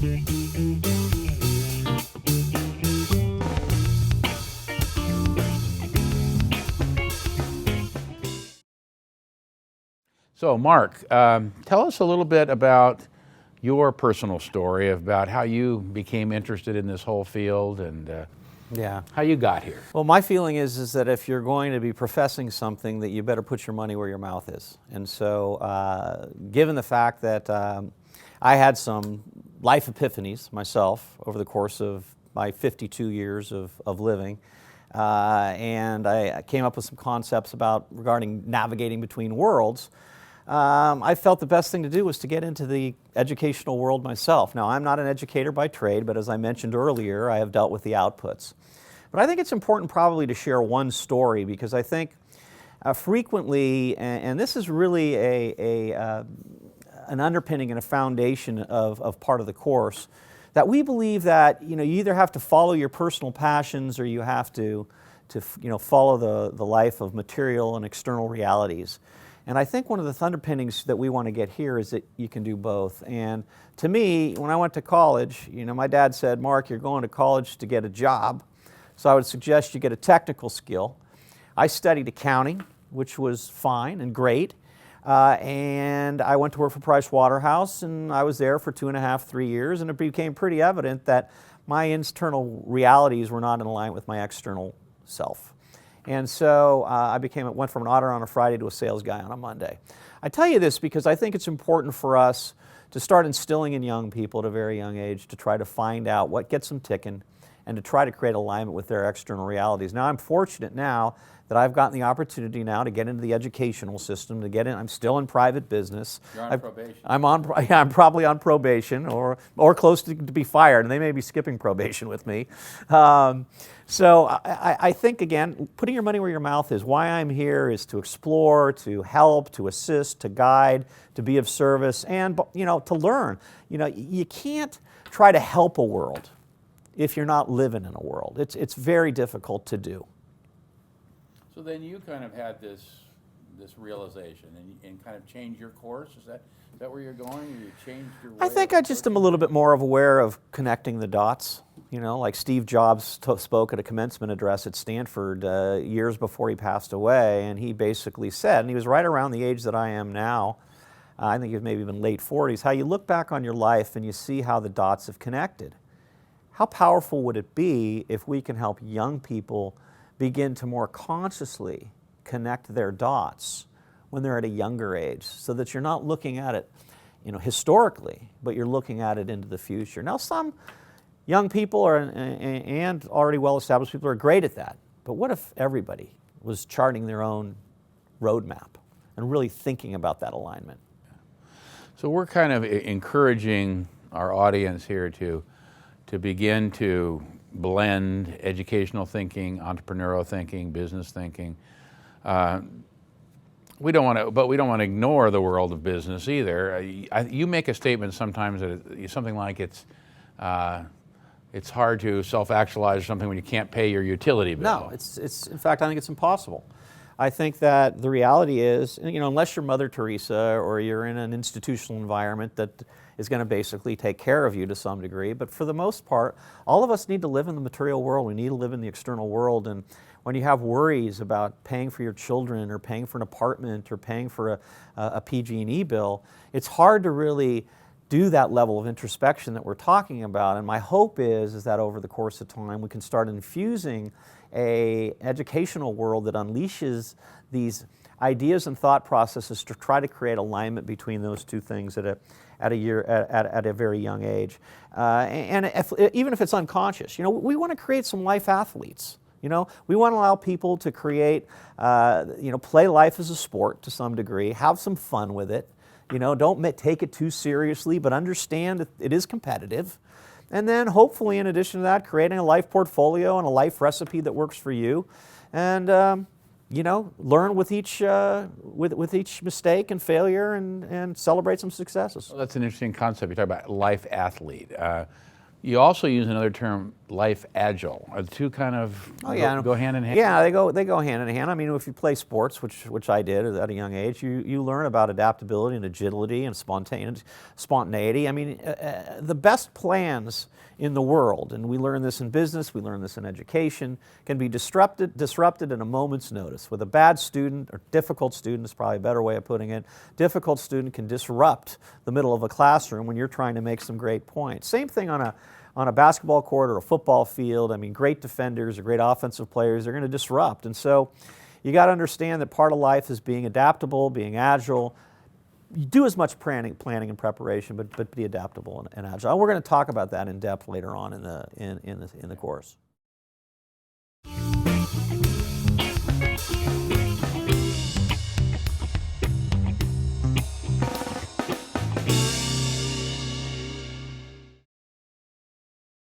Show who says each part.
Speaker 1: So, Mark, tell us a little bit about your personal story about how you became interested in this whole field and how you got here.
Speaker 2: Well, my feeling is that if you're going to be professing something, that you better put your money where your mouth is. And so, given the fact that I had some life epiphanies myself over the course of my 52 years of living, and I came up with some concepts regarding navigating between worlds, I felt the best thing to do was to get into the educational world myself. Now, I'm not an educator by trade, but as I mentioned earlier, I have dealt with the outputs. But I think it's important probably to share one story, because I think frequently, and this is really an underpinning and a foundation of part of the course, that we believe that you either have to follow your personal passions or you have to follow the life of material and external realities. And I think one of the underpinnings that we want to get here is that you can do both. And to me, when I went to college, my dad said, "Mark, you're going to college to get a job, so I would suggest you get a technical skill." I studied accounting, which was fine and great, and I went to work for Price Waterhouse, and I was there for 2.5, 3 years, and it became pretty evident that my internal realities were not in line with my external self. And so I went from an auditor on a Friday to a sales guy on a Monday. I tell you this because I think it's important for us to start instilling in young people at a very young age to try to find out what gets them ticking and to try to create alignment with their external realities. Now, I'm fortunate now that I've gotten the opportunity now to get into the educational system, to get in. I'm still in private business.
Speaker 1: You're on probation.
Speaker 2: I'm probably on probation or close to be fired, and they may be skipping probation with me. So I think, again, putting your money where your mouth is. Why I'm here is to explore, to help, to assist, to guide, to be of service, and to learn. You can't try to help a world if you're not living in a world. It's very difficult to do.
Speaker 1: So then you kind of had this realization and kind of changed your course. Is that where you're going? Or you changed your way?
Speaker 2: I think I just am a little bit more aware of connecting the dots. Like Steve Jobs spoke at a commencement address at Stanford years before he passed away, and he basically said, and he was right around the age that I am now, I think he was maybe even late 40s, how you look back on your life and you see how the dots have connected. How powerful would it be if we can help young people begin to more consciously connect their dots when they're at a younger age, so that you're not looking at it, historically, but you're looking at it into the future. Now, some young people and already well-established people are great at that, but what if everybody was charting their own roadmap and really thinking about that alignment?
Speaker 1: So we're kind of encouraging our audience here to begin to blend educational thinking, entrepreneurial thinking, business thinking. We don't want to ignore the world of business either. You make a statement sometimes that it's something like it's hard to self-actualize or something when you can't pay your utility bill.
Speaker 2: No, it's in fact, I think it's impossible. I think that the reality is, unless you're Mother Teresa or you're in an institutional environment that is going to basically take care of you to some degree, but for the most part, all of us need to live in the material world. We need to live in the external world, and when you have worries about paying for your children or paying for an apartment or paying for a PG&E bill, it's hard to really do that level of introspection that we're talking about. And my hope is that over the course of time we can start infusing an educational world that unleashes these ideas and thought processes to try to create alignment between those two things at a very young age. Even if it's unconscious, we want to create some life athletes. We want to allow people to create, play life as a sport to some degree, have some fun with it. Don't take it too seriously, but understand that it is competitive. And then hopefully, in addition to that, creating a life portfolio and a life recipe that works for you. And, learn with each mistake and failure and celebrate some successes.
Speaker 1: Well, that's an interesting concept. You talk about life athlete. You also use another term, life agile. Are the two kind of go hand in hand?
Speaker 2: Yeah, they go hand in hand. I mean, if you play sports, which I did at a young age, you learn about adaptability and agility and spontaneity. I mean, the best plans in the world, and we learn this in business, we learn this in education, can be disrupted in a moment's notice. With a bad student, or difficult student is probably a better way of putting it, difficult student can disrupt the middle of a classroom when you're trying to make some great points. Same thing on a basketball court or a football field. I mean, great defenders or great offensive players, they're going to disrupt. And so you got to understand that part of life is being adaptable, being agile. You do as much planning and preparation, but be adaptable and agile. And we're going to talk about that in depth later on in the course.